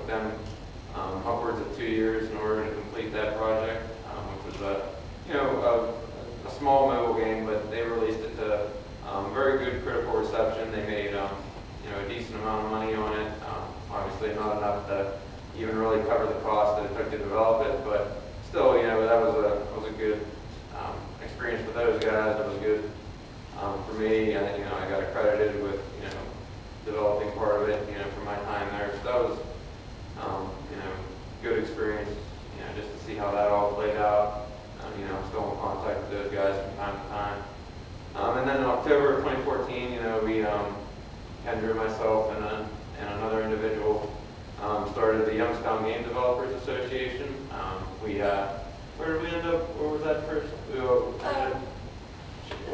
took them upwards of 2 years in order to complete that project, which was a small mobile game, but they released it to very good critical reception. They made a decent amount of money on it. Obviously not enough to even really cover the cost that it took to develop it, but still, that was a good experience for those guys. It was good for me. I got accredited with developing part of it for my time there. So that was good experience. Just to see how that all played out. I'm still in contact with those guys from time to time. And then in October of 2014, we Kendra, myself, and another individual started the Youngstown Game Developers Association. Where did we end up? Where was that first? What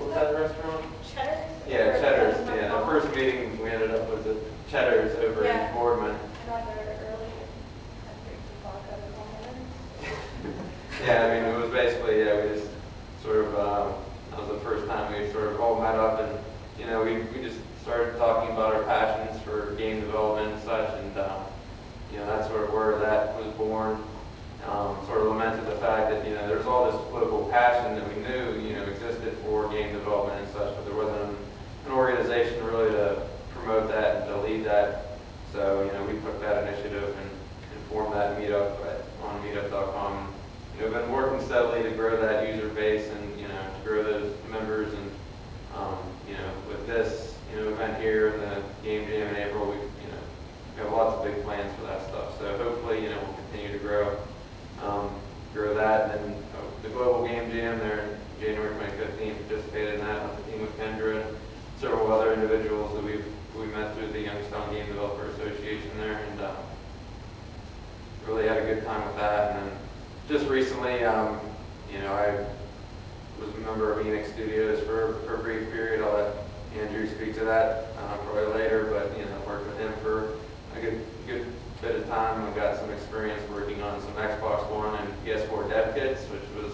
was that restaurant? Cheddar's? Yeah, Cheddar's. Yeah, the first meeting we ended up was at Cheddar's over in Boardman. I got there early at 3 o'clock every morning. Yeah, it was basically, we just sort of, that was the first time we sort of all met up, and, we just started talking about our passions for game development and such, and, that's sort of where that was born. Sort of lamented the fact that, there's all this political passion that we knew, existed for game development and such, but there wasn't an organization really to promote that and to lead that. So, we took that initiative and formed that meetup on meetup.com. Been working steadily to grow that user base and, to grow those members, and, with this, event here and the Game Jam in April, we have lots of big plans for that stuff. So hopefully, we'll continue to grow that. And then the Global Game Jam there in January 2015, participated in that on the team with Kendra and several other individuals that we met through the Youngstown Game Developer Association there, and really had a good time with that. And then just recently, I was a member of Eimear Studios for a brief period. I'll let Andrew speak to that probably later, but worked with him for a good bit of time. I got some experience working on some Xbox One and PS4 dev kits, which was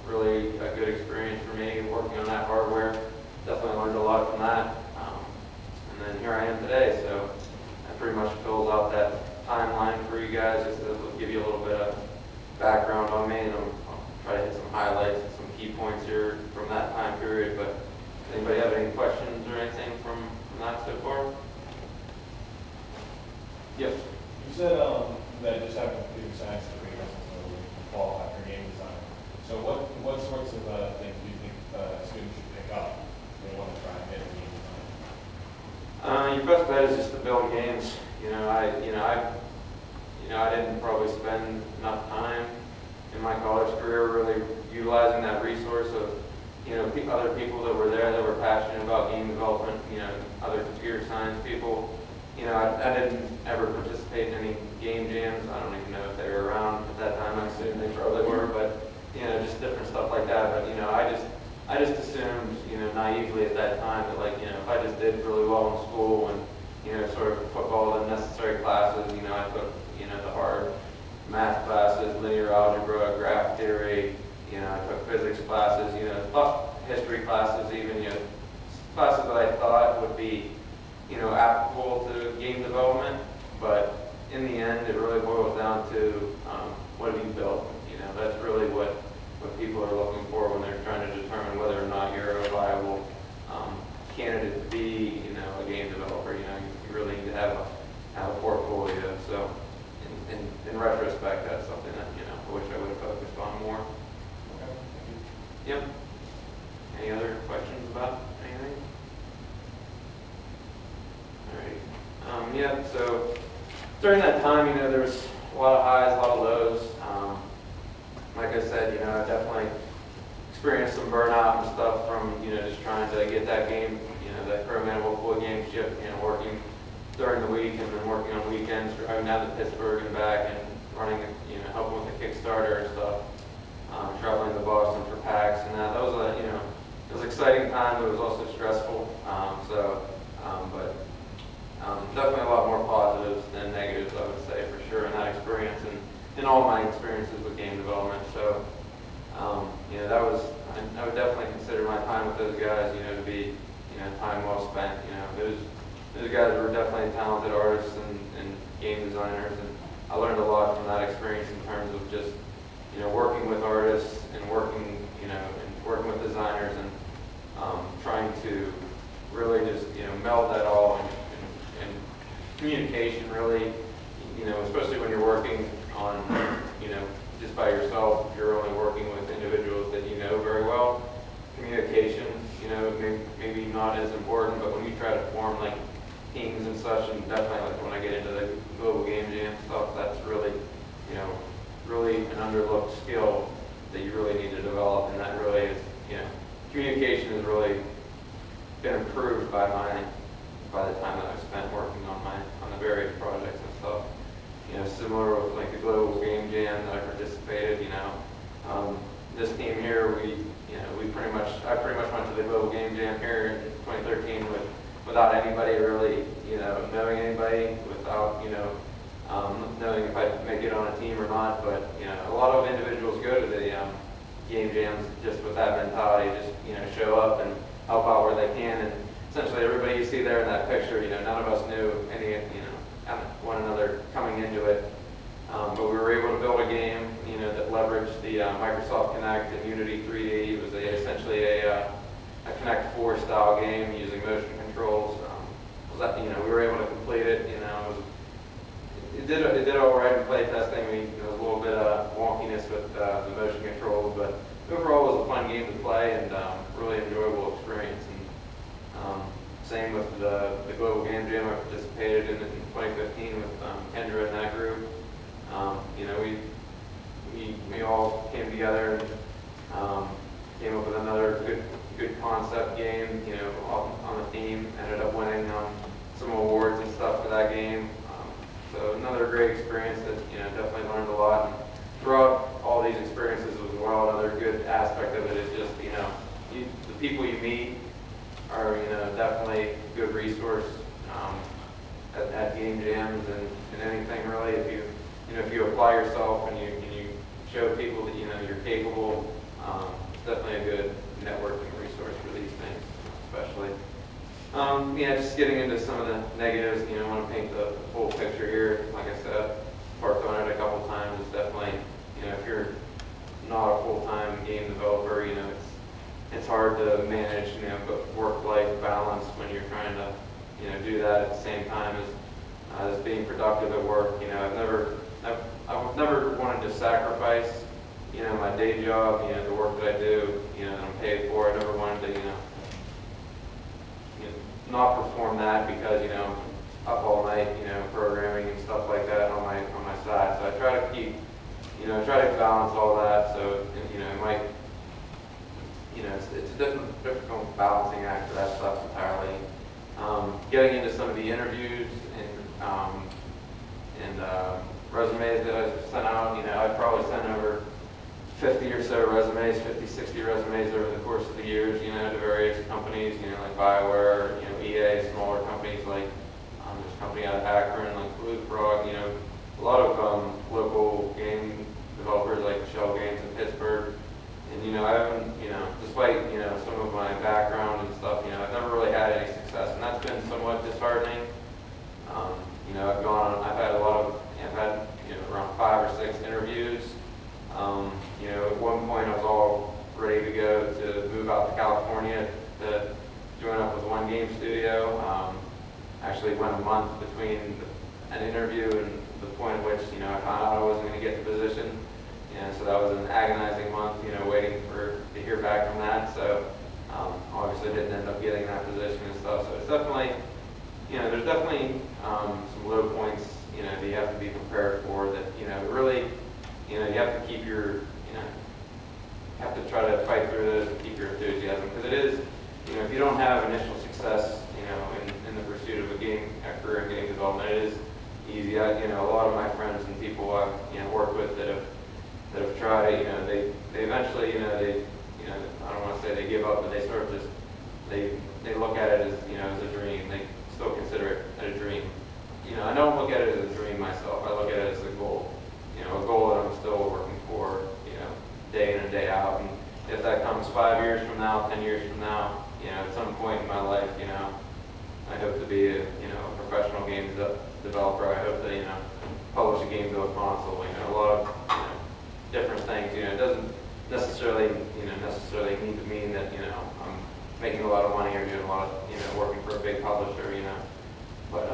really a good experience for me working on that hardware. Definitely learned a lot from that. And then here I am today, so that pretty much fills out that timeline for you guys, just to give you a little bit of background on me, and I'll try to hit some highlights and some key points here from that time period. But does anybody have any questions or anything from that so far? Yes. You said that just having a computer science degree doesn't really qualify for game design. So what sorts of things do you think students should pick up if they want to try and get into game design? Your best bet is just to build games. I didn't probably spend enough time in my college career really utilizing that resource of other people that were there that were passionate about game development. Other computer science people. I didn't ever participate in any game jams. I don't even know if they were around at that time. I assume they probably were, but just different stuff like that. But I just assumed, naively at that time that if I just did really well in school and sort of took all the necessary classes, I took the hard math classes, linear algebra, graph theory, I took physics classes, tough history classes, even classes that I thought would be applicable to game development, but in the end, it really boils down to what have you built. That's really what people are looking for when they're trying to determine whether or not you're a viable candidate to be, a game developer. You really need to have a portfolio. So, in retrospect, that's something that I wish I would have focused on more. Okay, thank you. Yep. Any other questions about anything? Yeah, so during that time, there was a lot of highs, a lot of lows. Like I said, I definitely experienced some burnout and stuff from, just trying to get that game, that programmable full game shipped, working during the week and then working on weekends, driving down to Pittsburgh and back and running, helping with the Kickstarter and stuff, traveling to Boston for PAX and that. That was it was an exciting time, but it was also stressful. But definitely a lot more positives than negatives, I would say, for sure, in that experience and in all my experiences with game development. So, I would definitely consider my time with those guys, to be, time well spent. Those guys were definitely talented artists and game designers, and I learned a lot from that experience in terms of just, working with artists and working with designers and trying to really just, meld that all and communication really, especially when you're working on, just by yourself, you're only working with individuals that you know very well. Communication, maybe not as important, but when you try to form like teams and such, and definitely like when I get into the global game jam stuff, that's really, really an underlooked skill that you really need to develop, and that really is, communication has really been improved by the time that I've spent working on the various projects and stuff. Similar with like the global game jam that I participated, this team here, I pretty much went to the global game jam here in 2013 without anybody really, knowing anybody, without, knowing if I'd make it on a team or not. But, a lot of individuals go to the game jams just with that mentality, just, show up and help out where they can. And essentially everybody you see there in that picture, none of us knew any, one another coming into it. But we were able to build a game, that leveraged the Microsoft Kinect and Unity 3D. It was essentially a Kinect 4 style game using motion controls. We were able to complete it. It did all right in play testing. There was a little bit of wonkiness with the motion controls, but overall it was a fun game to play and really enjoyable experience. And same with the global game jam I participated in 2015 with Kendra and that group. We all came together and came up with another good concept game, on the theme. Ended up winning some awards and stuff for that game. So another great experience that, definitely learned a lot. And throughout all these experiences as well, another good aspect of it is just, the people you meet are, definitely a good resource at game jams and anything really. If you apply yourself and you show people that you're capable, it's definitely a good networking resource for these things, especially. Just getting into some of the negatives. I want to paint the full picture here. Like I said, worked on it a couple times. It's definitely, if you're not a full-time game developer, it's hard to manage, work-life balance when you're trying to, do that at the same time as being productive at work. I've never wanted to sacrifice, my day job, the work that I do, that I'm paid for. I never wanted to, not perform that because, I'm up all night, programming and stuff like that on my side. So I try to keep, try to balance all that. So, it might, it's a difficult balancing act for that stuff entirely. Getting into some of the interviews and resumes that I sent out, I'd probably sent over 50 or so resumes, 50, 60 resumes over the course of the years, to various companies, like BioWare, EA, smaller companies like this company out of Akron, like Blue Frog, a lot of local game developers like Shell Games in Pittsburgh. And, I haven't, despite, some of my background and stuff, I've never really had any success, and that's been somewhat disheartening. I've had a lot of, I've had, around 5 or 6 interviews. At one point I was all ready to go to move out to California to join up with One Game Studio. Actually went a month between an interview and the point at which, I found out I wasn't going to get the position. So that was an agonizing month, waiting to hear back from that. So obviously didn't end up getting that position and stuff. So it's definitely, there's definitely some low points, that you have to be prepared for. That really, you have to keep your, you have to try to fight through those and keep your enthusiasm, because it is, if you don't have initial success, in the pursuit of a career in game development, it is easy. A lot of my friends and people I've worked with that have tried, they eventually, I don't want to say they give up, but they sort of just, they look at it as, as a dream. They still consider it a dream. I don't look at it as a dream myself. I look at it as a goal. A goal that I'm still working for, day in and day out. And if that comes 5 years from now, 10 years from now, at some point in my life, I hope to be a professional game developer, I hope to, publish a game to a console, a lot of, different things, it doesn't necessarily, necessarily need to mean that, I'm making a lot of money or doing a lot of, working for a big publisher, but,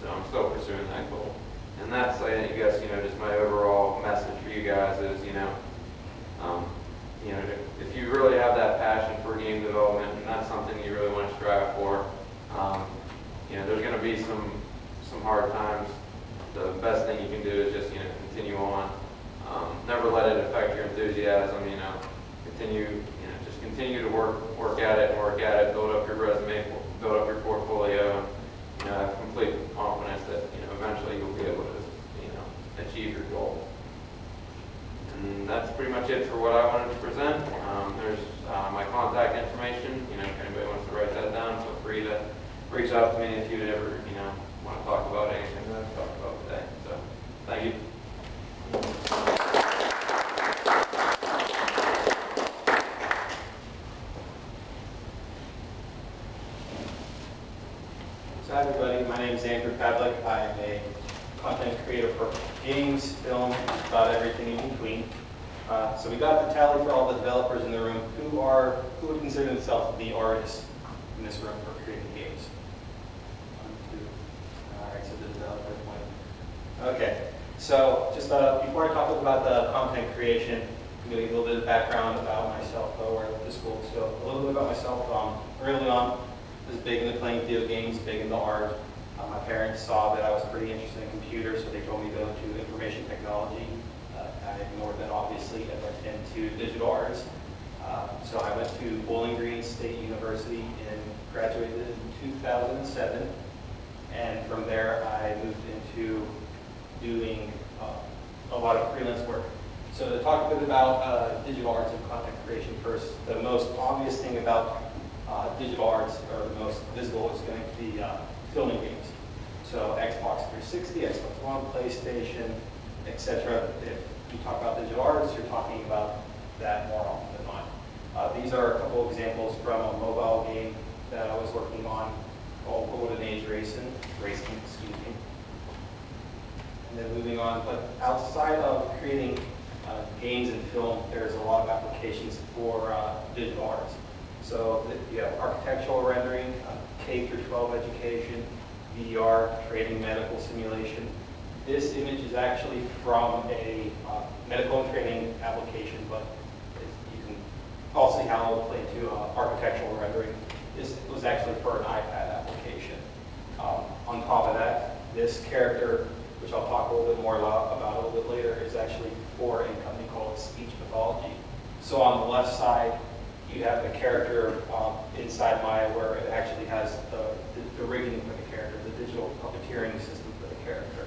so I'm still pursuing that goal. And that's, I guess, just my overall message for you guys is, if you really have that passion for game development and that's something you really want to strive for, there's going to be some hard times. The best thing you can do is just, continue on. Never let it affect your enthusiasm, just continue to work at it, build up your resume, build up your portfolio, and have complete confidence that, eventually you'll be able to, achieve your goal. And that's pretty much it for what I wanted to present. There's my contact information. If anybody wants to write that down, feel free to reach out to me if you'd ever, want to talk about anything that I've talked about today. So, thank you. So hi everybody, my name is Andrew Pavlik. I'm a content creator for games, film, about everything in between. So we got the tally for all the developers in the room who would consider themselves to be artists in this room for creating games. 1, 2. All right, so the developer point. Okay, so just before I talk about the content creation, I'm going to give a little bit of background about myself, where I went to school. So a little bit about myself. Early on, I was big into playing video games, big into art. My parents saw that I was pretty interested in computers, so they told me to go to information technology. I ignored that, obviously, and went into digital arts. So I went to Bowling Green State University and graduated in 2007. And from there, I moved into doing a lot of freelance work. So to talk a bit about digital arts and content creation first, the most obvious thing about digital arts, or the most visible, is going to be filming games. So Xbox 360, Xbox One, PlayStation, etc. If you talk about digital arts, you're talking about that more often than not. These are a couple examples from a mobile game that I was working on called Golden Age Racing, excuse me. And then moving on, but outside of creating games and film, there's a lot of applications for digital arts. So you have architectural rendering, K through 12 education, VR, training, medical simulation. This image is actually from a medical and training application, but you can also see how it will play to architectural rendering. This was actually for an iPad application. On top of that, this character, which I'll talk a little bit more about a little bit later, is actually for a company called Speech Pathology. So on the left side, you have the character inside Maya, where it actually has the rigging for the character, the digital puppeteering system for the character.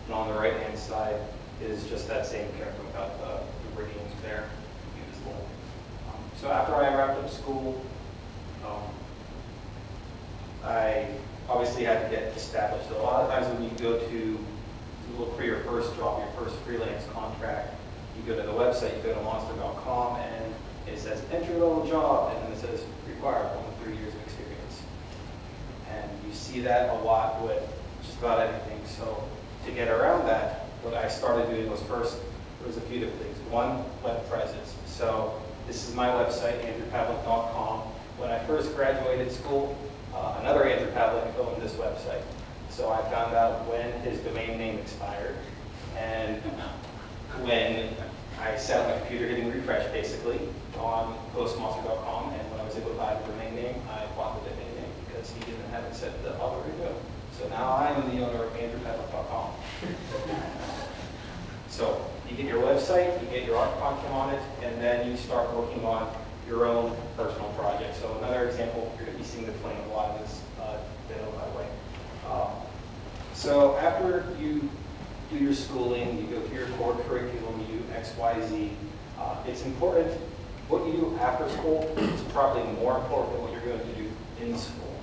And on the right-hand side is just that same character without the rigging there. Visible. So after I wrapped up school, I obviously had to get established. So a lot of times when you go to look for your first job, your first freelance contract, you go to the website, you go to monster.com, and it says entry-level job, and then it says required 1 to 3 years of experience. And you see that a lot with just about anything. So to get around that, what I started doing was first, there was a few different things. One, web presence. So this is my website, andrewpavlik.com. When I first graduated school, another Andrew Pavlik owned this website. So I found out when his domain name expired, and when I sat on my computer hitting refresh, basically, on postmonster.com, and when I was able to buy the domain name, I bought the domain name because he didn't have it set to auto renew. So now I am the owner of andrewpavlik.com. So you get your website, you get your art content on it, and then you start working on your own personal project. So another example, you're going to be seeing the flame a lot in this video, by the way. So after you do your schooling, you go through your core curriculum, you do X, Y, Z. It's important, what you do after school is probably more important than what you're going to do in school.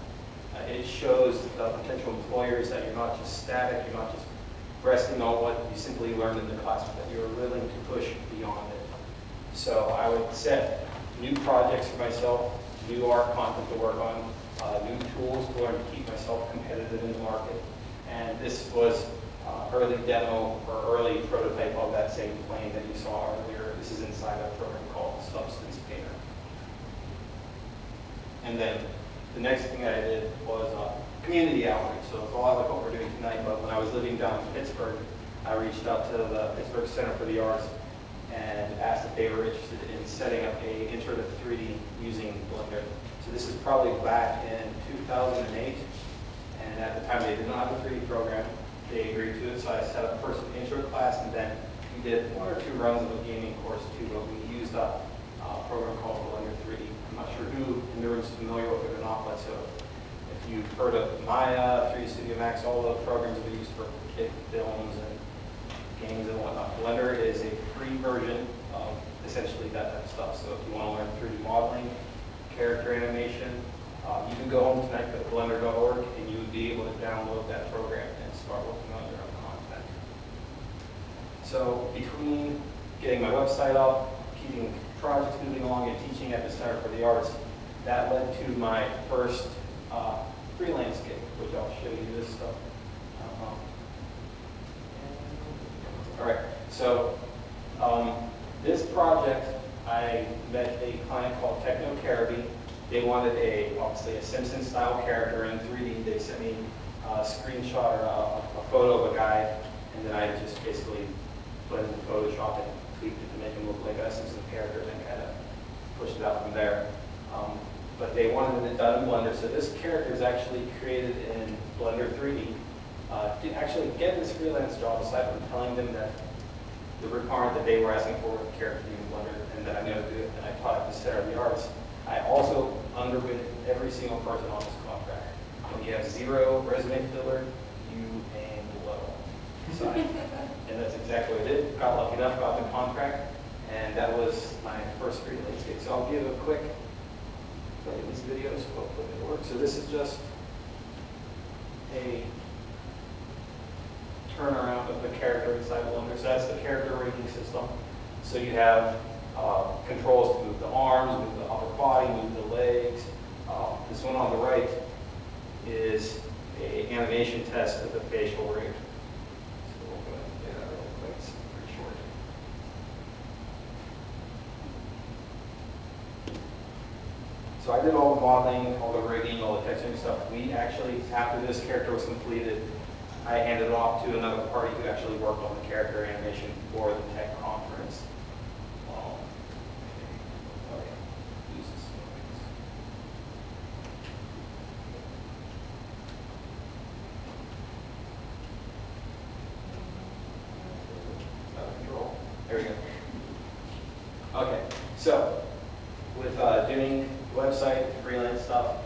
It shows potential employers that you're not just static, you're not just resting on what you simply learned in the classroom, that you're willing to push beyond it. So I would set new projects for myself, new art content to work on, new tools to learn to keep myself competitive in the market, And this was early demo or early prototype of that same plane that you saw earlier. This is inside a program called Substance Painter. And then the next thing I did was community outreach. So it's a lot like what we're doing tonight, but when I was living down in Pittsburgh, I reached out to the Pittsburgh Center for the Arts and asked if they were interested in setting up a intro to 3D using Blender. So this is probably back in 2008, and at the time they did not have a 3D program. They agreed to it, so I set up first an intro class, and then we did 1 or 2 runs of a gaming course too, but we used a program called Blender 3D. I'm not sure who in the room is familiar with it or not, but so if you've heard of Maya, 3D Studio Max, all the programs we use for kid films and games and whatnot. Blender is a free version of essentially that type of stuff. So if you want to learn 3D modeling, character animation, you can go home tonight to blender.org and you would be able to download that program and start working on your own content. So between getting my website up, keeping projects moving along, and teaching at the Center for the Arts, that led to my first freelance gig, which I'll show you this stuff. All right, so this project, I met a client called Techno Caribbean. They wanted obviously a Simpson-style character in 3D. They sent me a screenshot or a photo of a guy, and then I just basically put it in Photoshop and tweaked it to make him look like a Simpson character, and kind of pushed it out from there. But they wanted it done in Blender, so this character is actually created in Blender 3D. To actually get this freelance job, aside from telling them that the requirement that they were asking for was a character in Blender, and that I'm going to do it, and I taught at the Center of the Arts, I also underbid every single person on this contract. When you have 0 resume filler, you aim low. So and that's exactly what I did. Got lucky enough, got the contract, and that was my first freelance gig. So I'll give a quick play of these videos, hopefully it works. So this is just a turnaround of the character inside Blender. So that's the character rating system. So you have controls to move the arms, move the upper body, move the legs. This one on the right is an animation test of the facial rig. So we'll go ahead and get that real quick. It's pretty short. So I did all the modeling, all the rigging, all the texturing stuff. We actually, after this character was completed, I handed it off to another party who actually worked on the character animation for the tech conference. There we go. Okay, so with doing website, freelance stuff,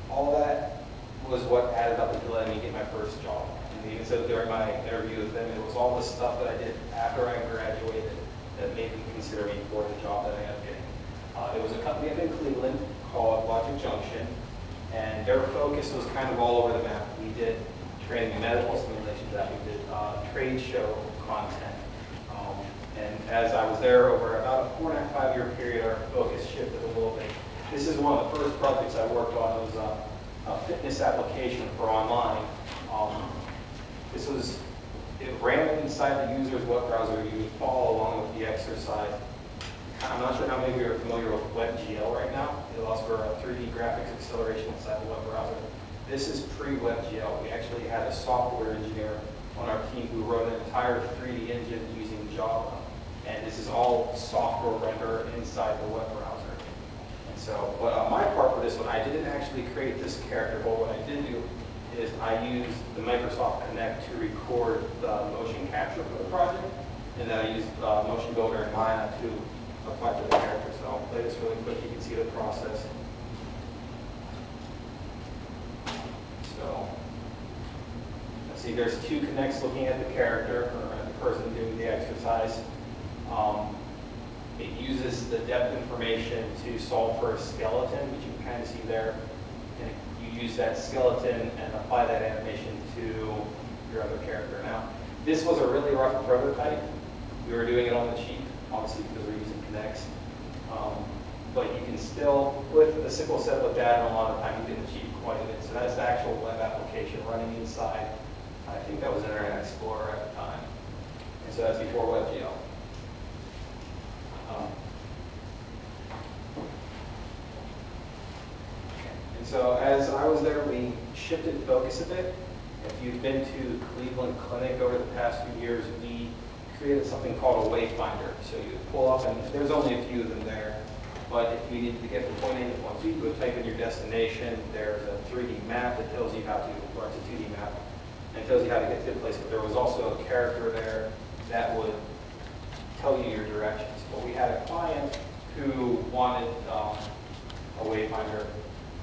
all that was what added up until let me get my first job. And even so during my interview with them, it was all the stuff that I did after I graduated that made me consider me for the job that I ended up getting. It was a company up in Cleveland called Logic Junction, and their focus was kind of all over the map. We did training and medical simulations, that we did trade show content. And as I was there over about a 4.5 5 year period, our focus shifted a little bit. This is one of the first projects I worked on. It was a fitness application for online. It ran inside the user's web browser. You would follow along with the exercise. I'm not sure how many of you are familiar with WebGL right now. It allows for a 3D graphics acceleration inside the web browser. This is pre-WebGL. We actually had a software engineer on our team who wrote an entire 3D engine using Java. And this is all software render inside the web browser. And so my part for this one, I didn't actually create this character, but what I did do is I used the Microsoft Connect to record the motion capture for the project. And then I used Motion Builder and Maya to apply to the character. So I'll play this really quick. You can see the process. So let's see, there's 2 connects looking at the character or at the person doing the exercise. It uses the depth information to solve for a skeleton, which you can kind of see there. And you use that skeleton and apply that animation to your other character. Now, this was a really rough prototype. We were doing it on the cheap, obviously because we're using connects. But you can still, with a simple setup like that, and a lot of time you can achieve unemployed. So that's the actual web application running inside. I think that was Internet Explorer at the time. And so that's before WebGL. And so as I was there, we shifted focus a bit. If you've been to Cleveland Clinic over the past few years, we created something called a wayfinder. So you pull up, and there's only a few of them there. But if you needed to get from point A to point B, you would type in your destination. There's a 3D map that tells you how to, or it's a 2D map, and it tells you how to get to the place. But there was also a character there that would tell you your directions. But we had a client who wanted a wayfinder,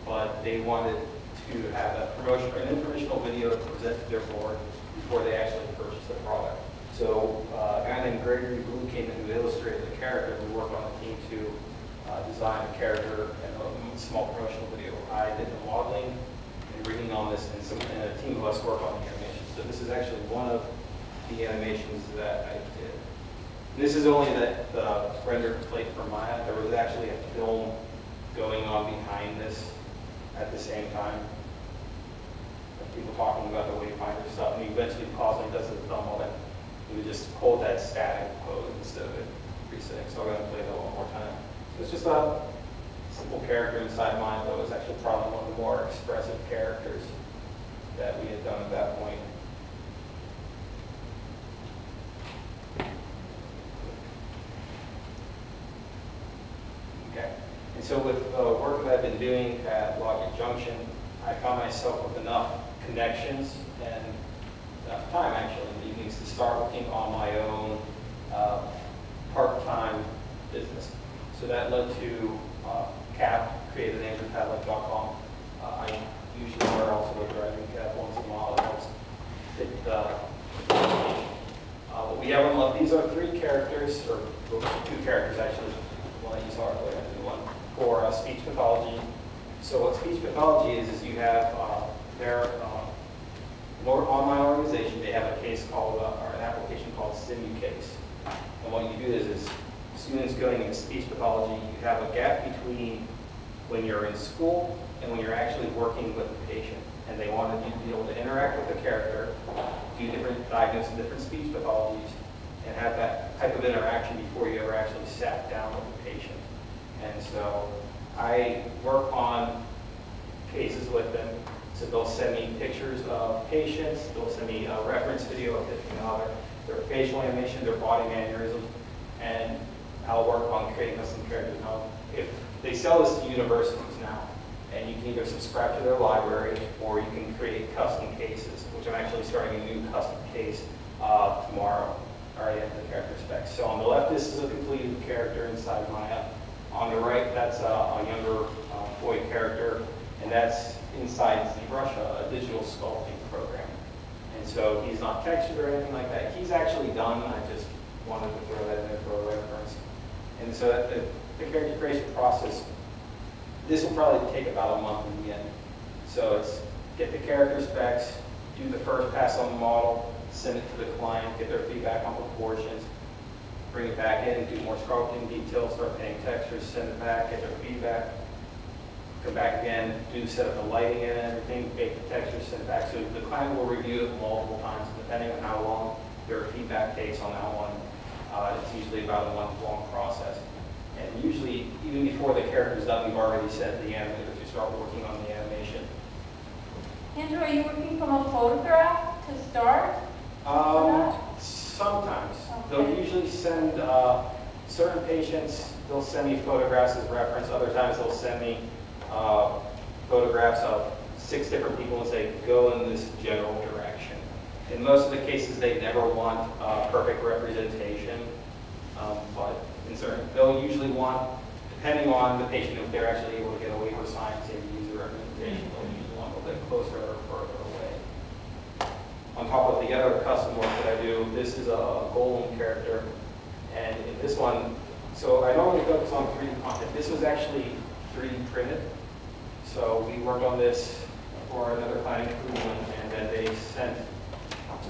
but they wanted to have an informational video to present to their board before they actually purchased the product. So a guy named Gregory Blue came in who illustrated the character. We worked on a team to design a character and a small promotional video. I did the modeling and rigging on this, and a team of us worked on the animation. So this is actually one of the animations that I did. This is only the rendered plate for Maya. There was actually a film going on behind this at the same time. People talking about the wayfinder stuff, and eventually Cosling does the thumb of it. We would just hold that static pose instead of it resetting. So I'm going to play that one more time. So it's just a simple character inside mine, but it was actually probably one of the more expressive characters that we had done at that point. Okay. And so with the work that I've been doing at Logic Junction, I found myself with enough connections and enough time actually in the evenings to start working on my own part-time business. So that led to CAP, createandandrewpavlik.com. I usually wear also a driving cap once in a while. It helps fit what we have on these are 3 characters, or 2 characters actually. One I use hardware and one for speech pathology. So what speech pathology is you have their online organization, they have a case called, or an application called SimuCase. And what you do is students going into speech pathology, you have a gap between when you're in school and when you're actually working with the patient. And they wanted you to be able to interact with the character, do different diagnoses, different speech pathologies, and have that type of interaction before you ever actually sat down with the patient. And so I work on cases with them. So they'll send me pictures of patients, they'll send me a reference video of their facial animation, their body mannerisms, and I'll work on creating custom characters. Now, if they sell this to universities now, and you can either subscribe to their library or you can create custom cases, which I'm actually starting a new custom case tomorrow. I already have the character specs. So on the left, this is a completed character inside Maya. On the right, that's a younger boy character, and that's inside ZBrush, a digital sculpting program. And so he's not textured or anything like that. He's actually done. I just wanted to throw that in there for a reference. And so the character creation process, this will probably take about a month in the end. So it's get the character specs, do the first pass on the model, send it to the client, get their feedback on proportions, bring it back in, do more sculpting details, start painting textures, send it back, get their feedback, come back again, set up the lighting and everything, bake the textures, send it back. So the client will review it multiple times, depending on how long their feedback takes on that one. It's usually about a month-long process. And usually, even before the character's done, we've already set the animators to start working on the animation. Andrew, are you working from a photograph to start? Sometimes. Okay. They'll usually send certain patients, they'll send me photographs as reference. Other times they'll send me photographs of 6 different people and say, go in this general direction. In most of the cases, they never want perfect representation, but in certain, they'll usually want, depending on the patient, if they're actually able to get away with science and use the representation, they'll usually want a little bit closer or further away. On top of the other custom work that I do, this is a golem character, and in this one, so I normally focus on 3D content. This was actually 3D printed. So we worked on this for another client in Cleveland, and then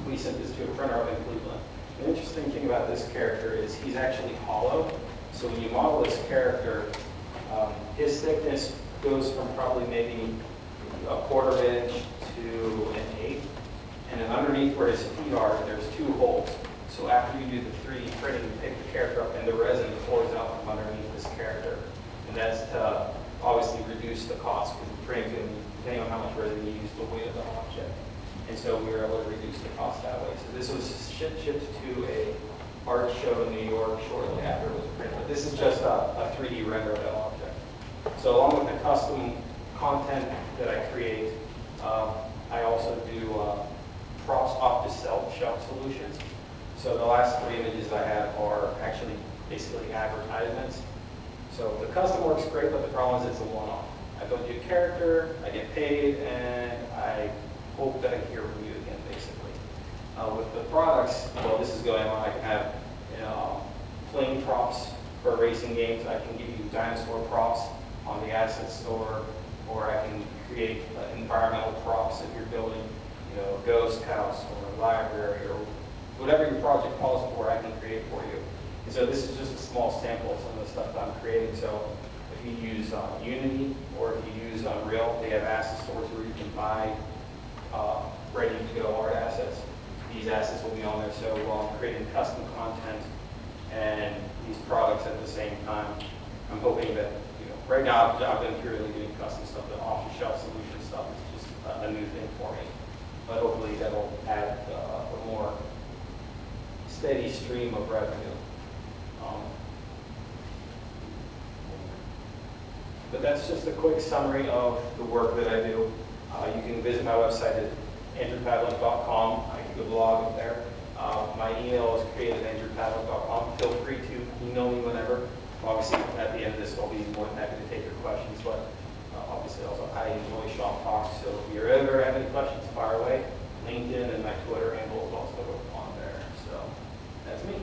we sent this to a printer up in Cleveland. The interesting thing about this character is he's actually hollow. So when you model this character, his thickness goes from probably maybe a 1/4 inch to an 1/8. And then underneath where his feet are, there's 2 holes. So after you do the 3D printing, you pick the character up and the resin pours out from underneath this character. And that's to obviously reduce the cost because the printing, depending on how much resin you use, the weight of the object. And so we were able to reduce the cost that way. So this was shipped to a art show in New York shortly after it was printed. But this is just a 3D render of that object. So along with the custom content that I create, I also do props off the shelf solutions. So the last 3 images I have are actually basically advertisements. So the custom works great, but the problem is it's a one-off. I build you a character, I get paid, and I hope that I hear from you again, basically. With the products, well, this is going on. I can have plain props for racing games. I can give you dinosaur props on the asset store, or I can create environmental props if you're building, a ghost house or a library or whatever your project calls for, I can create for you. And so this is just a small sample of some of the stuff that I'm creating. So if you use Unity or if you use Unreal, they have asset stores where you can buy ready-to-go art assets. These assets will be on there. So while I'm creating custom content and these products at the same time, I'm hoping that, right now I've been purely doing custom stuff. The off-the-shelf solution stuff is just a new thing for me. But hopefully that'll add a more steady stream of revenue. But that's just a quick summary of the work that I do. You can visit my website at andrewpavlik.com. I keep a blog up there. My email is created@andrewpavlik.com. Feel free to email me whenever. Obviously, at the end of this, I'll be more than happy to take your questions. But obviously, also, I enjoy shop talks. So if you ever have any questions, fire away. LinkedIn and my Twitter handle is also on there. So that's me.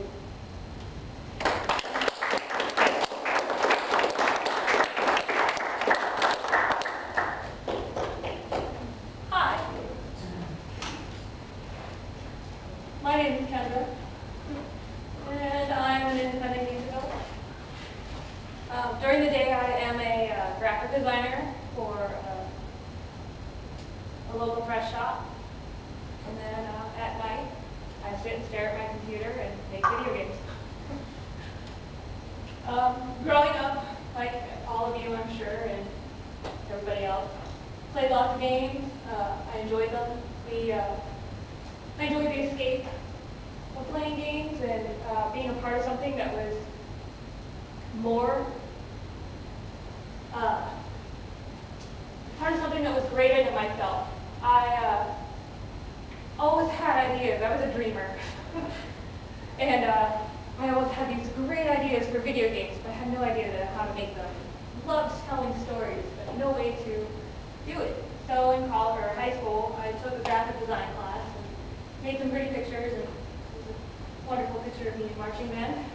Hi. My name is Kendra, and I'm an independent game developer. During the day, I am a graphic designer for a local fresh shop. And then at night, I sit and stare at my computer and make video games. Growing up, like all of you, I'm sure, and everybody else, played lots of games. I enjoyed them. I enjoyed the escape of playing games and being a part of something that was more, part of something that was greater than myself. I always had ideas. I was a dreamer. And I always had these great ideas for video games, but I had no idea how to make them. Loved telling stories, but no way to do it. So in college or high school, I took a graphic design class and made some pretty pictures, and there's a wonderful picture of me in marching band.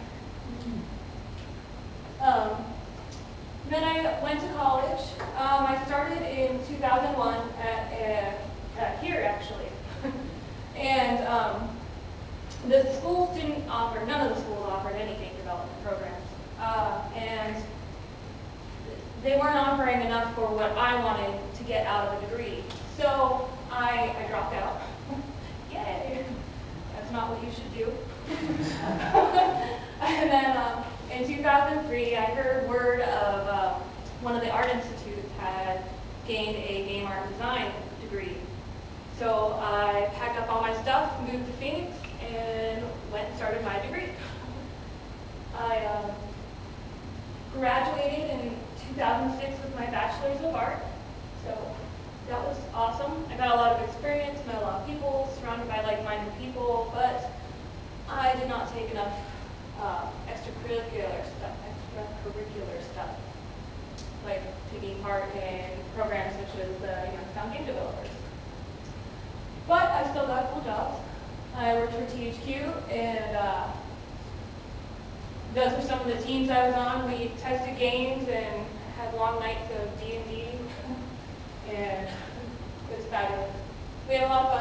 Then I went to college. I started in 2001 at here, actually. And the schools didn't offer, none of the schools offered any game development programs. And they weren't offering enough for what I wanted to get out of a degree. So I dropped out. Yay! That's not what you should do. And then in 2003, I heard word of one of the Art Institutes had gained a game art design degree. So I packed up all my stuff, moved to Phoenix, and went and started my degree. I graduated in 2006 with my Bachelor's of Art. So that was awesome. I got a lot of experience, met a lot of people, surrounded by like-minded people, but I did not take enough extracurricular stuff, like taking part in programs such as the Youngstown Game Developers. But I still got cool jobs. I worked for THQ, and those were some of the teams I was on. We tested games and had long nights of D&D, and it was fabulous. We had a lot of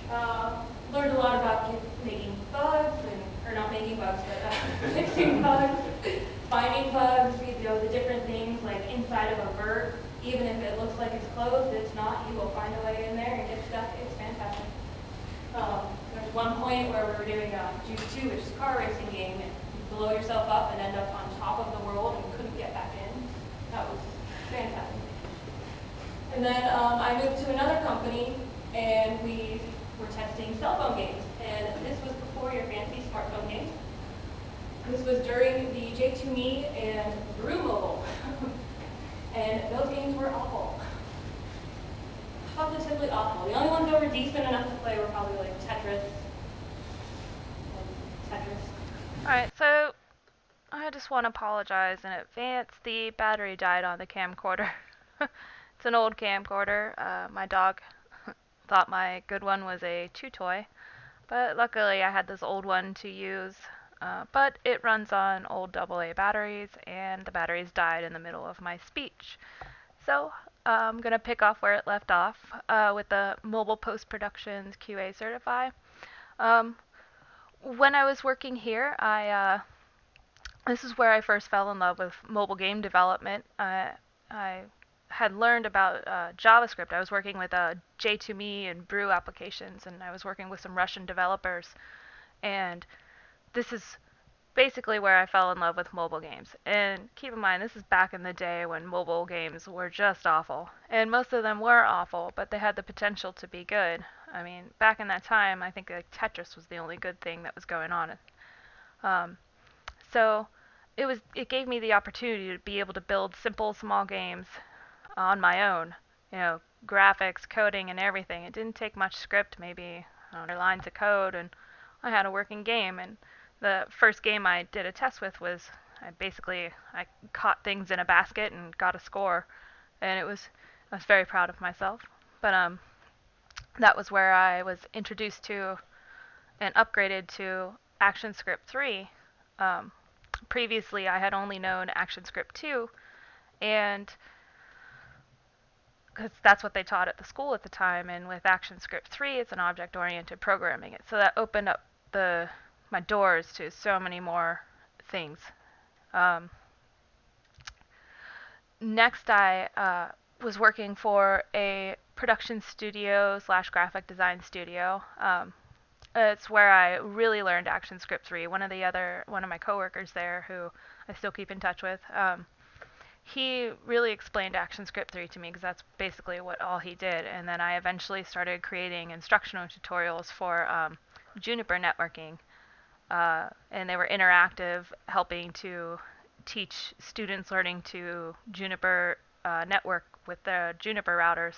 fun. Learned a lot about making bugs, or not making bugs, but fixing bugs, finding bugs, the different things like inside of a vert. Even if it looks like it's closed, it's not. You will find a way in there and get stuck. It's fantastic. There's one point where we were doing Juice 2, which is a car racing game, and you blow yourself up and end up on top of the world and couldn't get back in. That was fantastic. And then I moved to another company, and we were testing cell phone games. And this was before your fancy smartphone games. This was during the J2Me and Brew Mobile. And those games were awful. Positively awful. The only ones that were decent enough to play were probably like Tetris. Alright, so I just want to apologize in advance. The battery died on the camcorder. It's an old camcorder. My dog thought my good one was a chew toy, but luckily I had this old one to use. But it runs on old AA batteries, and the batteries died in the middle of my speech. So I'm going to pick off where it left off with the mobile post-productions QA Certify. When I was working here, this is where I first fell in love with mobile game development. I had learned about JavaScript. I was working with J2Me and Brew applications, and I was working with some Russian developers. And this is basically where I fell in love with mobile games. And keep in mind, this is back in the day when mobile games were just awful. And most of them were awful, but they had the potential to be good. I mean, back in that time, I think like Tetris was the only good thing that was going on. So it gave me the opportunity to be able to build simple, small games on my own. You know, graphics, coding, and everything. It didn't take much script, maybe 100 lines of code, and I had a working game. And the first game I did a test with was I caught things in a basket and got a score, and I was very proud of myself. But that was where I was introduced to and upgraded to ActionScript 3. Previously, I had only known ActionScript 2, and because that's what they taught at the school at the time, and with ActionScript 3, it's an object-oriented programming. So that opened up my doors to so many more things. Next, I was working for a production studio / graphic design studio. It's where I really learned ActionScript 3. One of my coworkers there, who I still keep in touch with, he really explained ActionScript 3 to me because that's basically all he did. And then I eventually started creating instructional tutorials for Juniper networking. And they were interactive, helping to teach students learning to Juniper network with the Juniper routers,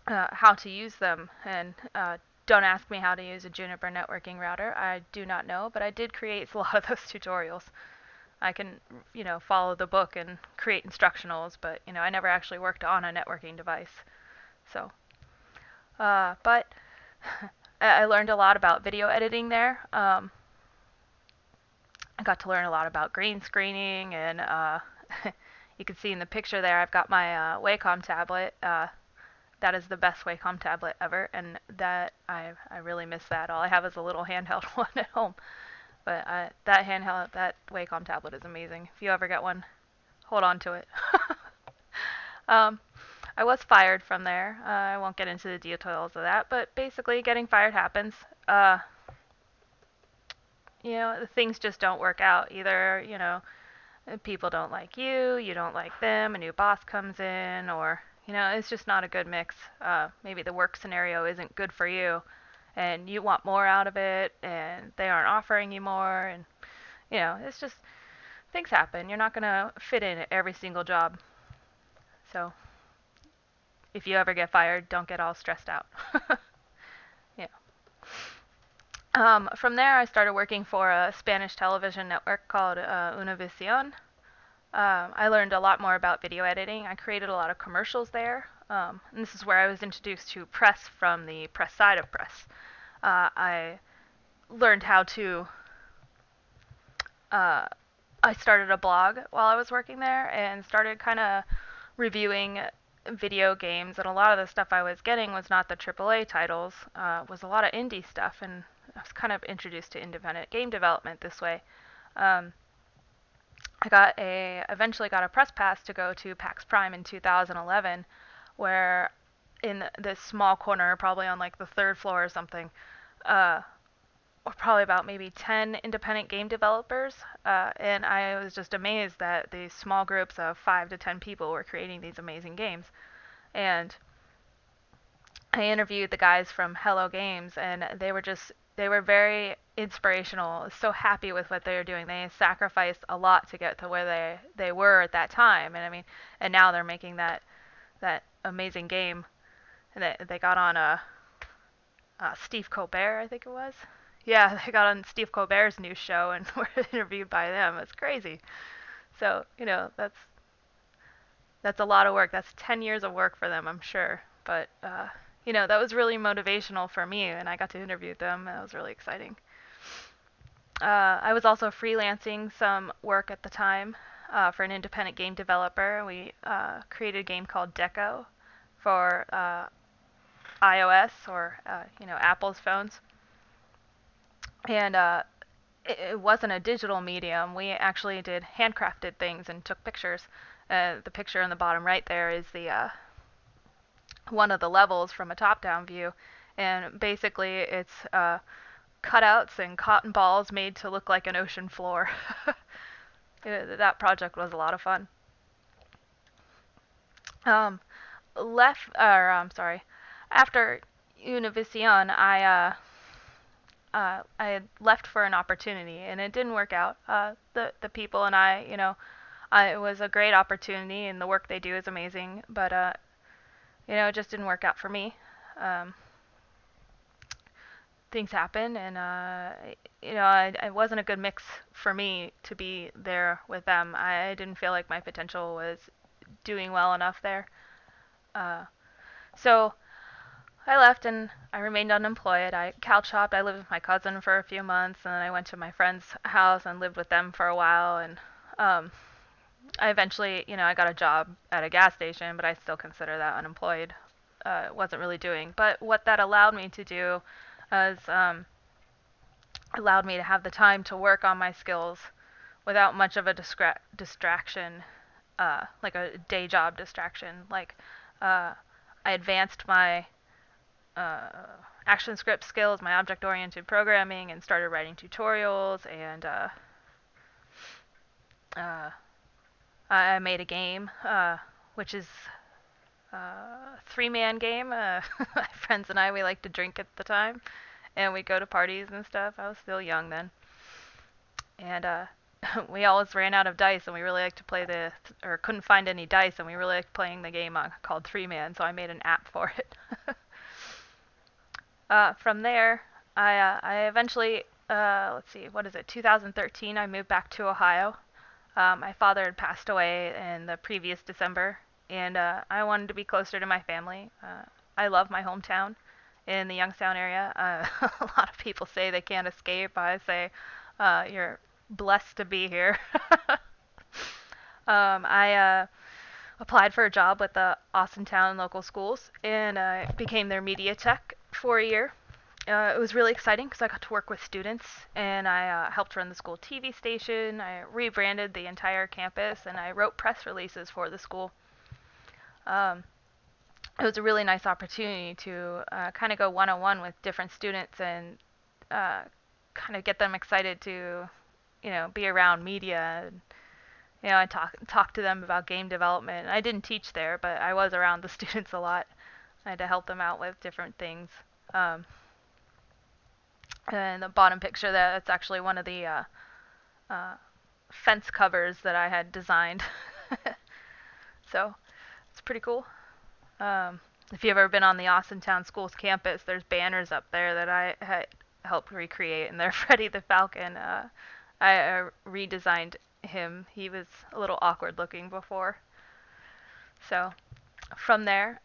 how to use them. And don't ask me how to use a Juniper networking router. I do not know, but I did create a lot of those tutorials. I can, follow the book and create instructionals, but, I never actually worked on a networking device. So, but I learned a lot about video editing there. I got to learn a lot about green screening, and you can see in the picture there, I've got my Wacom tablet. That is the best Wacom tablet ever, and that I really miss that. All I have is a little handheld one at home. But that Wacom tablet is amazing. If you ever get one, hold on to it. I was fired from there. I won't get into the details of that, but basically getting fired happens. Things just don't work out. Either, people don't like you, you don't like them, a new boss comes in, or, it's just not a good mix. Maybe the work scenario isn't good for you, and you want more out of it, and they aren't offering you more, and, it's just, things happen. You're not going to fit in at every single job. So, if you ever get fired, don't get all stressed out. Yeah. From there, I started working for a Spanish television network called Univision. I learned a lot more about video editing. I created a lot of commercials there. And this is where I was introduced to press from the press side of press. I learned how to... I started a blog while I was working there and started kind of reviewing video games, and a lot of the stuff I was getting was not the AAA titles, was a lot of indie stuff, and I was kind of introduced to independent game development this way. I eventually got a press pass to go to PAX Prime in 2011, where in this small corner, probably on like the third floor or something, were probably about maybe 10 independent game developers, and I was just amazed that these small groups of 5 to 10 people were creating these amazing games. And I interviewed the guys from Hello Games, and they were very inspirational, so happy with what they were doing. They sacrificed a lot to get to where they were at that time, and I mean, and now they're making that amazing game. And they got on Steve Colbert, I think it was. Yeah, they got on Steve Colbert's new show and were interviewed by them. It's crazy. So, that's a lot of work. That's 10 years of work for them, I'm sure. But, that was really motivational for me, and I got to interview them. That was really exciting. I was also freelancing some work at the time for an independent game developer. We created a game called Deco for iOS or, Apple's phones. And it wasn't a digital medium. We actually did handcrafted things and took pictures. The picture in the bottom right there is the one of the levels from a top-down view, and basically it's cutouts and cotton balls made to look like an ocean floor. That project was a lot of fun. After Univision, I had left for an opportunity, and it didn't work out. The people and I, it was a great opportunity, and the work they do is amazing, but it just didn't work out for me. Things happen, and it wasn't a good mix for me to be there with them. I didn't feel like my potential was doing well enough there. So I left and I remained unemployed. I couch hopped. I lived with my cousin for a few months, and then I went to my friend's house and lived with them for a while. And I eventually, I got a job at a gas station, but I still consider that unemployed. Wasn't really doing. But what that allowed me to do is allowed me to have the time to work on my skills without much of a distraction, like a day job distraction. Like I advanced my ActionScript skills, my object-oriented programming, and started writing tutorials, and I made a game, which is a three-man game. My friends and I, we liked to drink at the time, and we'd go to parties and stuff. I was still young then. And we always ran out of dice, and we really liked to play or couldn't find any dice, and we really liked playing the game called Three Man, so I made an app for it. From there, I eventually, 2013, I moved back to Ohio. My father had passed away in the previous December, and I wanted to be closer to my family. I love my hometown in the Youngstown area. A lot of people say they can't escape. I say you're blessed to be here. I applied for a job with the Austintown local schools, and I became their media tech for a year. It was really exciting because I got to work with students, and I helped run the school TV station. I rebranded the entire campus, and I wrote press releases for the school. It was a really nice opportunity to kind of go one-on-one with different students and kind of get them excited to, be around media. And, I talk to them about game development. I didn't teach there, but I was around the students a lot. I had to help them out with different things. And the bottom picture there, that's actually one of the fence covers that I had designed. So it's pretty cool. If you've ever been on the Austintown Schools campus, there's banners up there that I had helped recreate, and they're Freddie the Falcon. I redesigned him. He was a little awkward looking before. So from there,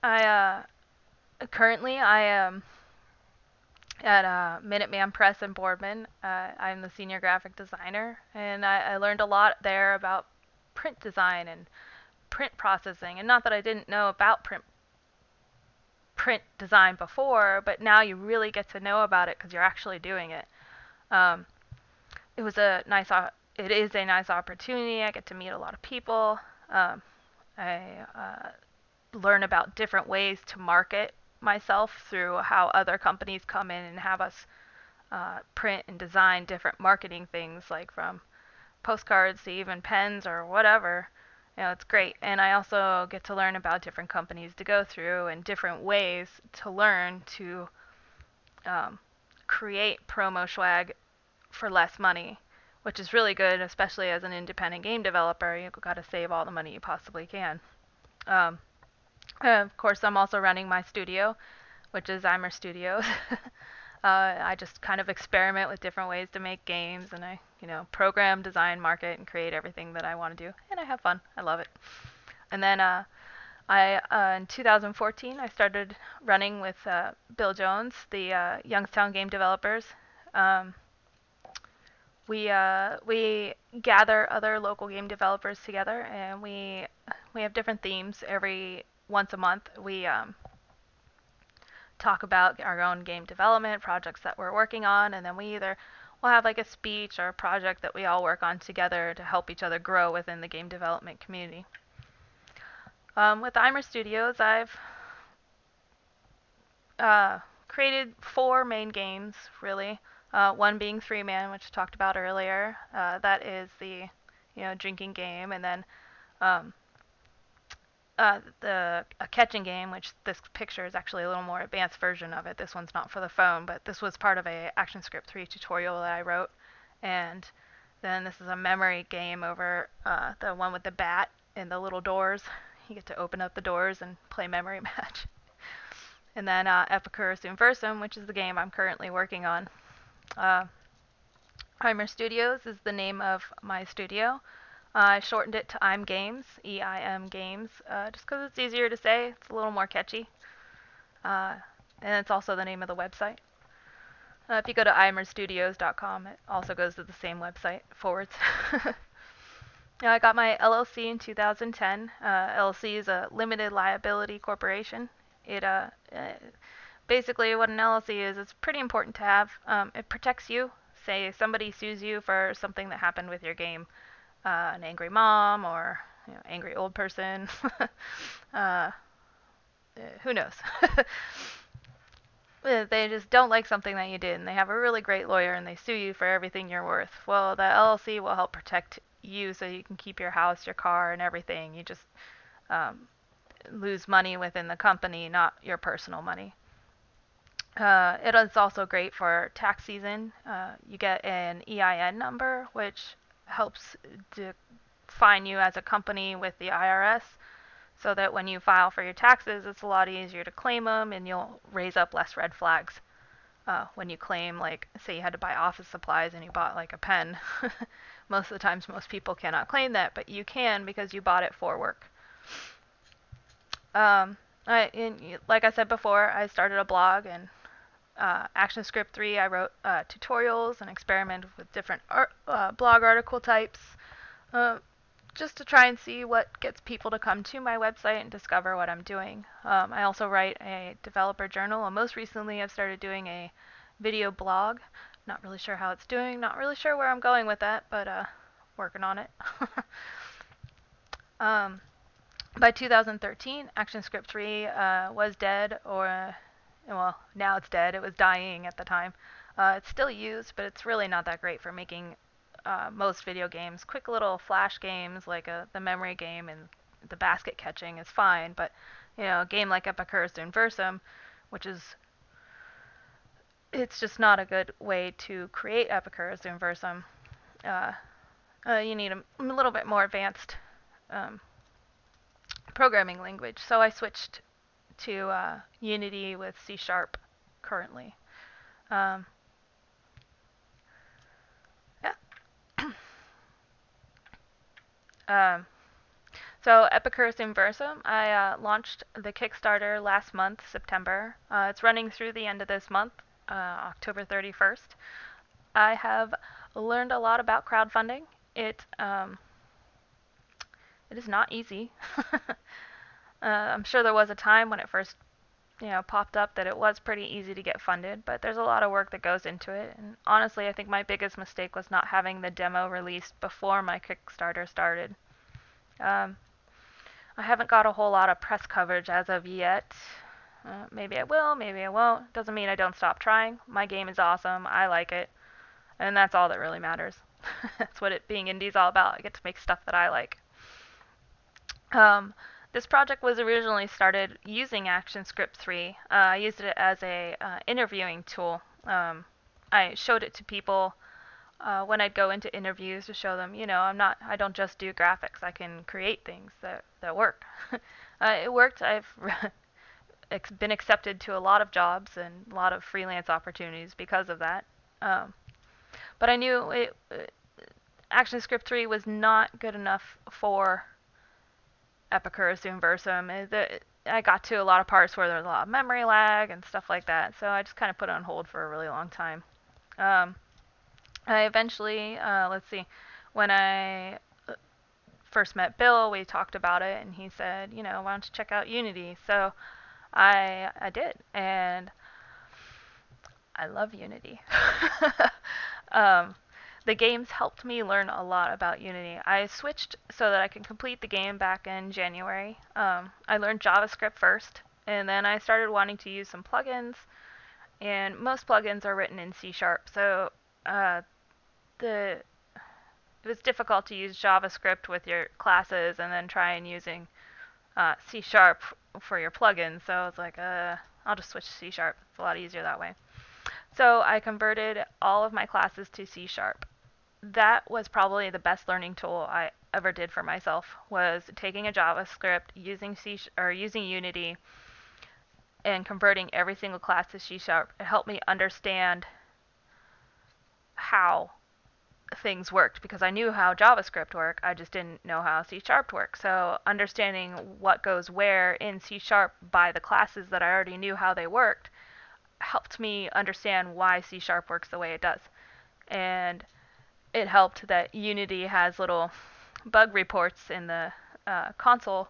currently I am at Minuteman Press in Boardman. I'm the senior graphic designer, and I learned a lot there about print design and print processing. And not that I didn't know about print design before, but now you really get to know about it because you're actually doing it. It was a nice it is a nice opportunity. I get to meet a lot of people. I learn about different ways to market myself through how other companies come in and have us print and design different marketing things, like from postcards to even pens or whatever. It's great. And I also get to learn about different companies to go through and different ways to learn to create promo swag for less money, which is really good, especially as an independent game developer. You've got to save all the money you possibly can. Of course, I'm also running my studio, which is Eimear Studios. I just kind of experiment with different ways to make games, and I, program, design, market, and create everything that I want to do, and I have fun. I love it. And then in 2014, I started running with Bill Jones, the Youngstown Game Developers. We gather other local game developers together, and we have different themes. Every once a month, we talk about our own game development projects that we're working on, and then we'll have like a speech or a project that we all work on together to help each other grow within the game development community. With Eimear Studios, I've created 4 main games, really. One being 3-Man, which I talked about earlier. That is the drinking game, and then a catching game, which this picture is actually a little more advanced version of it. This one's not for the phone, but this was part of a ActionScript 3 tutorial that I wrote. And then this is a memory game over the one with the bat and the little doors. You get to open up the doors and play memory match. And then Epicurus Inversum, which is the game I'm currently working on. Eimear Studios is the name of my studio. I shortened it to Eim Games, E-I-M Games, just because it's easier to say. It's a little more catchy. And it's also the name of the website. If you go to eimearstudios.com, it also goes to the same website, forwards. I got my LLC in 2010. LLC is a limited liability corporation. It basically what an LLC is, it's pretty important to have. It protects you. Say somebody sues you for something that happened with your game. An angry mom or angry old person. Who knows? They just don't like something that you did, and they have a really great lawyer, and they sue you for everything you're worth. Well, the LLC will help protect you so you can keep your house, your car, and everything. You just lose money within the company, not your personal money. It is also great for tax season. You get an EIN number, which helps define you as a company with the IRS, so that when you file for your taxes, it's a lot easier to claim them, and you'll raise up less red flags when you claim, like, say you had to buy office supplies and you bought like a pen. Most of the times, most people cannot claim that, but you can because you bought it for work. Like I said before, I started a blog, and ActionScript 3, I wrote tutorials and experimented with different blog article types, just to try and see what gets people to come to my website and discover what I'm doing. I also write a developer journal, and most recently I've started doing a video blog. Not really sure how it's doing, not really sure where I'm going with that, but working on it. By 2013, ActionScript 3 was dead, or well, now it's dead. It was dying at the time. It's still used, but it's really not that great for making most video games. Quick little flash games like the memory game and the basket catching is fine, but a game like Epicurus Inversum, which is, it's just not a good way to create Epicurus Inversum. You need a little bit more advanced programming language, so I switched to Unity with C# currently. Yeah. So Epicurus Inversum, I launched the Kickstarter last month, September. It's running through the end of this month, October 31st. I have learned a lot about crowdfunding. It is not easy. I'm sure there was a time when it first popped up that it was pretty easy to get funded, but there's a lot of work that goes into it. And honestly, I think my biggest mistake was not having the demo released before my Kickstarter started. Um, I haven't got a whole lot of press coverage as of yet. Maybe I will, maybe I won't. Doesn't mean I don't stop trying. My game is awesome. I like it. And that's all that really matters. That's what it being indie is all about. I get to make stuff that I like. This project was originally started using ActionScript 3. I used it as a interviewing tool. I showed it to people when I'd go into interviews to show them, I don't just do graphics. I can create things that work. It worked. I've been accepted to a lot of jobs and a lot of freelance opportunities because of that. But I knew ActionScript 3 was not good enough for Epicurus Universum. I got to a lot of parts where there was a lot of memory lag and stuff like that, so I just kind of put it on hold for a really long time. I eventually, when I first met Bill, we talked about it, and he said, why don't you check out Unity? So I did, and I love Unity. The games helped me learn a lot about Unity. I switched so that I can complete the game back in January. I learned JavaScript first, and then I started wanting to use some plugins, and most plugins are written in C#, so it was difficult to use JavaScript with your classes and then try and using C# for your plugins. So I was like, I'll just switch to C#. It's a lot easier that way. So I converted all of my classes to C#. That was probably the best learning tool I ever did for myself, was taking a JavaScript, using Unity, and converting every single class to C#. It helped me understand how things worked, because I knew how JavaScript worked, I just didn't know how C# worked. So understanding what goes where in C# by the classes that I already knew how they worked helped me understand why C# works the way it does. And it helped that Unity has little bug reports in the console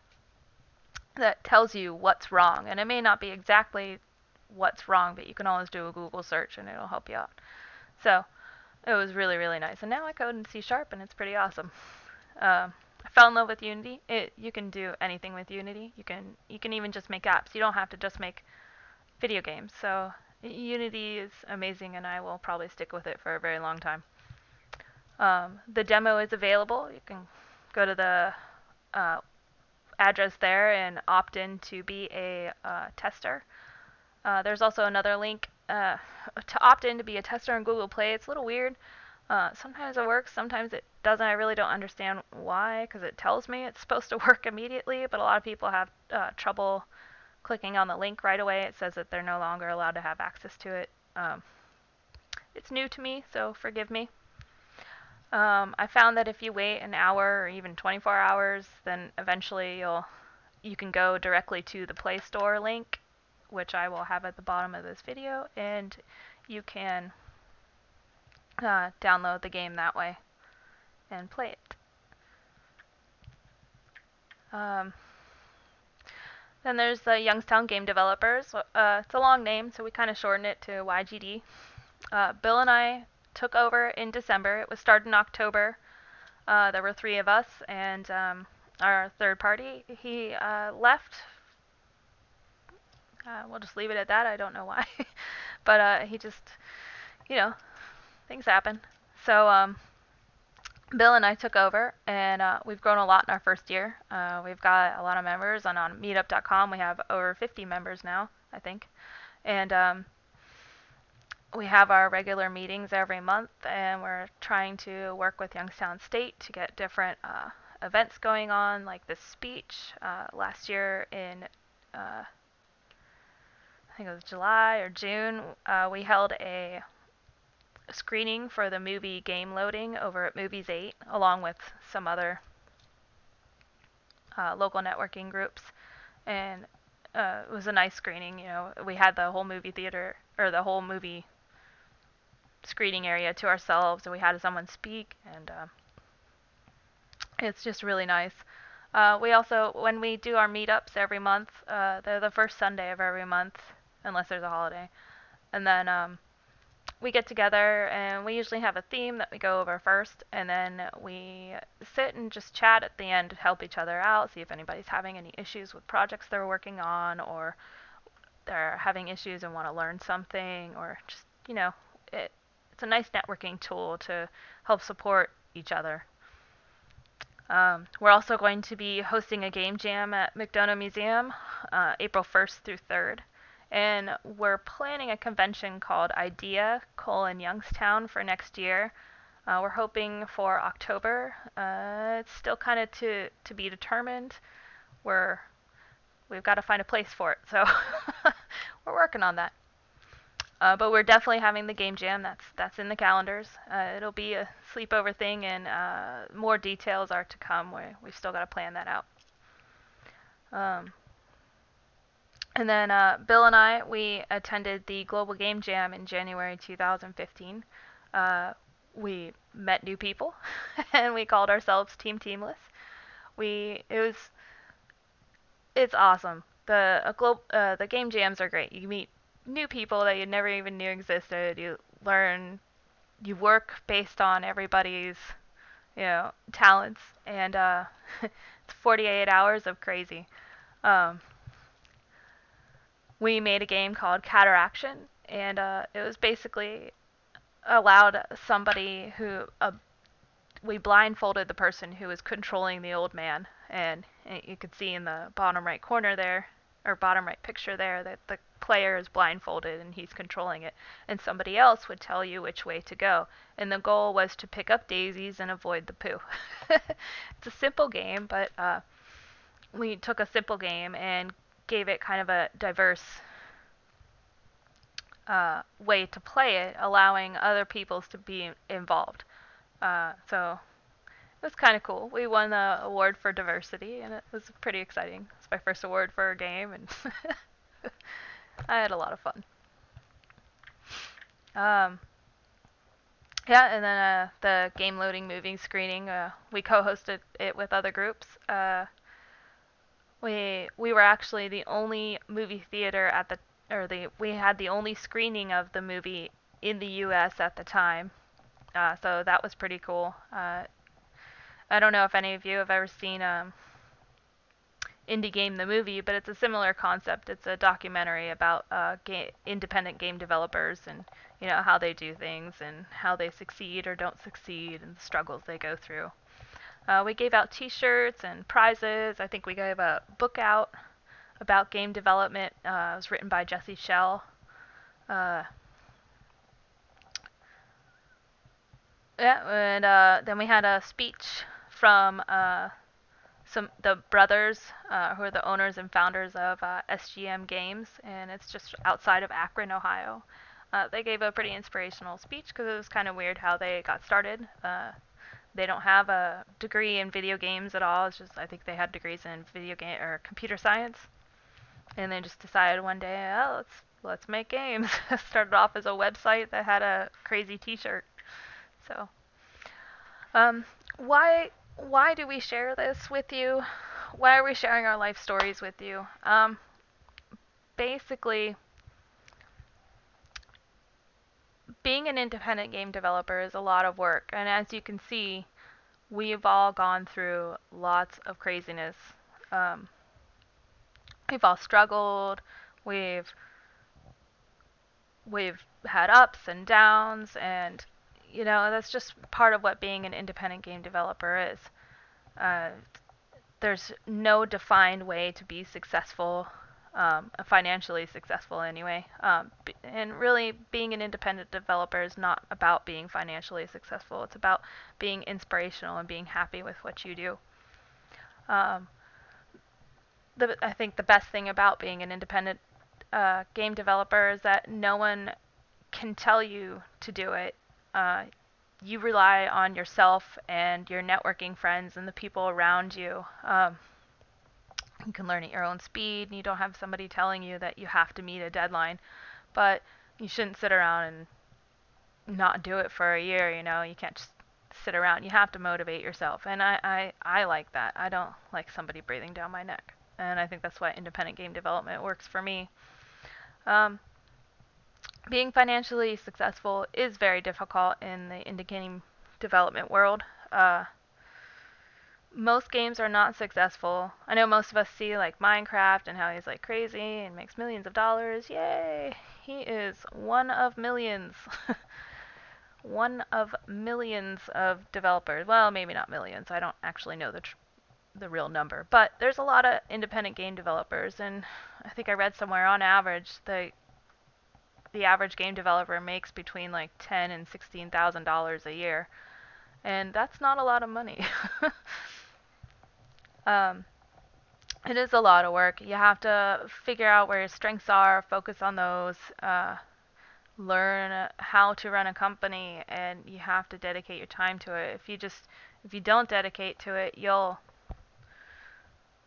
that tells you what's wrong. And it may not be exactly what's wrong, but you can always do a Google search and it'll help you out. So it was really, really nice. And now I code in C# and it's pretty awesome. I fell in love with Unity. You can do anything with Unity. You can even just make apps. You don't have to just make video games. So Unity is amazing, and I will probably stick with it for a very long time. The demo is available. You can go to the address there and opt in to be a tester. There's also another link to opt in to be a tester on Google Play. It's a little weird. Sometimes it works, sometimes it doesn't. I really don't understand why, because it tells me it's supposed to work immediately, but a lot of people have trouble clicking on the link right away. It says that they're no longer allowed to have access to it. It's new to me, so forgive me. I found that if you wait an hour or even 24 hours, then eventually you can go directly to the Play Store link, which I will have at the bottom of this video, and you can download the game that way and play it. Then there's the Youngstown Game Developers. It's a long name, so we kind of shorten it to YGD. Bill and I took over in December. It was started in October. There were 3 of us, and our third party, he left. We'll just leave it at that. I don't know why. But he just, things happen. So Bill and I took over, and we've grown a lot in our first year. We've got a lot of members, and on meetup.com we have over 50 members now, I think. And we have our regular meetings every month, and we're trying to work with Youngstown State to get different events going on, like this speech. Last year in, I think it was July or June, we held a screening for the movie GameLoading over at Movies 8, along with some other local networking groups. And it was a nice screening. We had the whole movie theater, or the whole movie screening area to ourselves, and we had someone speak, and it's just really nice. We also, when we do our meetups every month, they're the first Sunday of every month, unless there's a holiday. And then we get together and we usually have a theme that we go over first, and then we sit and just chat at the end to help each other out, see if anybody's having any issues with projects they're working on, or they're having issues and want to learn something, or just, it's a nice networking tool to help support each other. We're also going to be hosting a game jam at McDonough Museum April 1st through 3rd. And we're planning a convention called IDEA: Youngstown for next year. We're hoping for October. It's still kind of to be determined. We've got to find a place for it, so we're working on that. But we're definitely having the game jam. That's in the calendars. It'll be a sleepover thing, and more details are to come. We've still got to plan that out. And then Bill and I, we attended the Global Game Jam in January 2015. We met new people, and we called ourselves Team Teamless. It's awesome. The game jams are great. You meet new people that you never even knew existed. You work based on everybody's, talents, and it's 48 hours of crazy. We made a game called Cataraction, and it was basically allowed somebody we blindfolded the person who was controlling the old man, and you could see in the bottom right corner there, or bottom right picture there, that the player is blindfolded and he's controlling it, and somebody else would tell you which way to go, and the goal was to pick up daisies and avoid the poo. It's a simple game, but we took a simple game and gave it kind of a diverse way to play it, allowing other peoples to be involved. So it was kind of cool. We won the award for diversity, and it was pretty exciting. It's my first award for a game, and I had a lot of fun. Yeah, and then the game loading movie screening, we co-hosted it with other groups. We were actually the only movie theater we had the only screening of the movie in the U.S. at the time. So that was pretty cool. I don't know if any of you have ever seen Indie Game the movie, but it's a similar concept. It's a documentary about independent game developers, and how they do things and how they succeed or don't succeed and the struggles they go through. We gave out T-shirts and prizes. I think we gave a book out about game development. It was written by Jesse Schell. Yeah, and then we had a speech from the brothers who are the owners and founders of SGM Games, and it's just outside of Akron, Ohio. They gave a pretty inspirational speech because it was kind of weird how they got started. They don't have a degree in video games at all. It's just, I think they had degrees in video game or computer science, and they just decided one day, oh, let's make games. Started off as a website that had a crazy T-shirt. So, why do we share this with you? Why are we sharing our life stories with you? Basically, being an independent game developer is a lot of work, and as you can see, we've all gone through lots of craziness. We've all struggled. We've had ups and downs, and that's just part of what being an independent game developer is. There's no defined way to be successful, financially successful anyway. And really, being an independent developer is not about being financially successful. It's about being inspirational and being happy with what you do. I think the best thing about being an independent game developer is that no one can tell you to do it. You rely on yourself and your networking friends and the people around you. You can learn at your own speed, and you don't have somebody telling you that you have to meet a deadline. But you shouldn't sit around and not do it for a year. You can't just sit around. You have to motivate yourself. And I like that. I don't like somebody breathing down my neck. And I think that's why independent game development works for me. Being financially successful is very difficult in the indie game development world. Most games are not successful. I know most of us see like Minecraft and how he's like crazy and makes millions of dollars. Yay! He is one of millions. One of millions of developers. Well, maybe not millions. I don't actually know the real number. But there's a lot of independent game developers, and I think I read somewhere on average the average game developer makes between like $10,000 and $16,000 a year, and that's not a lot of money. It is a lot of work. You have to figure out where your strengths are, focus on those, learn how to run a company, and you have to dedicate your time to it. If you don't dedicate to it, you'll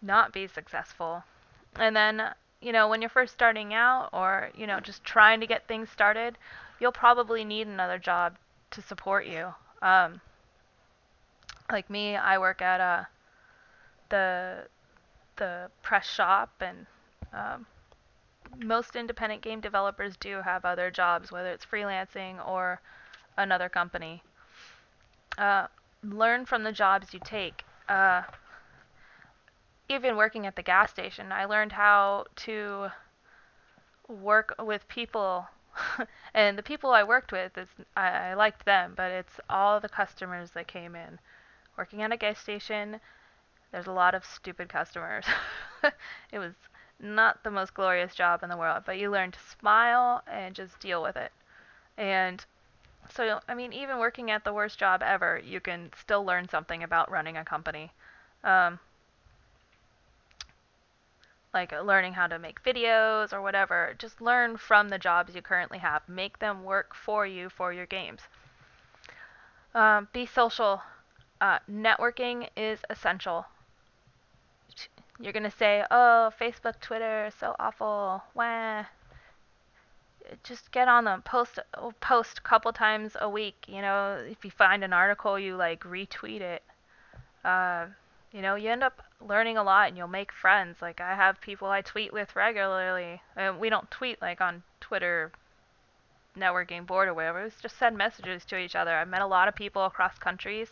not be successful. And then, when you're first starting out or, just trying to get things started, you'll probably need another job to support you. Like me, I work at the press shop, and most independent game developers do have other jobs, whether it's freelancing or another company. Learn from the jobs you take. Even working at the gas station, I learned how to work with people. And the people I worked with, I liked them, but it's all the customers that came in. Working at a gas station, there's a lot of stupid customers. It was not the most glorious job in the world, but you learn to smile and just deal with it. And so, even working at the worst job ever, you can still learn something about running a company. Like learning how to make videos or whatever. Just learn from the jobs you currently have. Make them work for you for your games. Be social. Networking is essential. You're going to say, oh, Facebook, Twitter, so awful. Wah. Just get on them. Post a couple times a week. If you find an article, you like retweet it. You end up learning a lot and you'll make friends. Like I have people I tweet with regularly. We don't tweet like on Twitter networking board or whatever. It's just send messages to each other. I've met a lot of people across countries.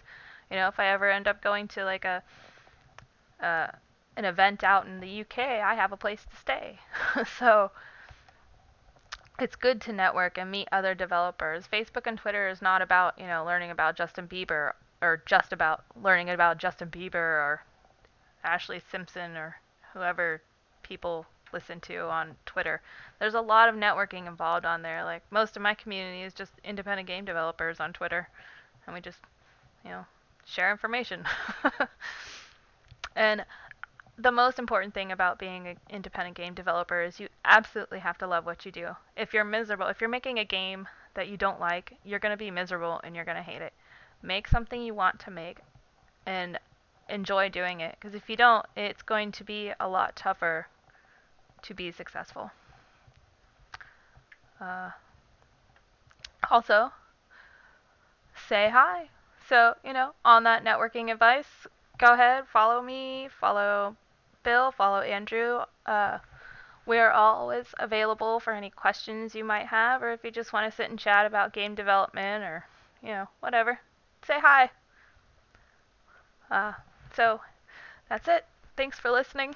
If I ever end up going to like an event out in the UK, I have a place to stay. So it's good to network and meet other developers. Facebook and Twitter is not about, learning about Justin Bieber or just about learning about Justin Bieber or Ashley Simpson or whoever people listen to on Twitter. There's a lot of networking involved on there. Like most of my community is just independent game developers on Twitter, and we just, share information. And the most important thing about being an independent game developer is you absolutely have to love what you do. If you're miserable, if you're making a game that you don't like, you're going to be miserable and you're going to hate it. Make something you want to make and enjoy doing it, because if you don't, it's going to be a lot tougher to be successful. Also, say hi. So, on that networking advice, go ahead, follow me, follow Bill, follow Andrew. We are always available for any questions you might have, or if you just want to sit and chat about game development or, whatever. Say hi. So that's it. Thanks for listening.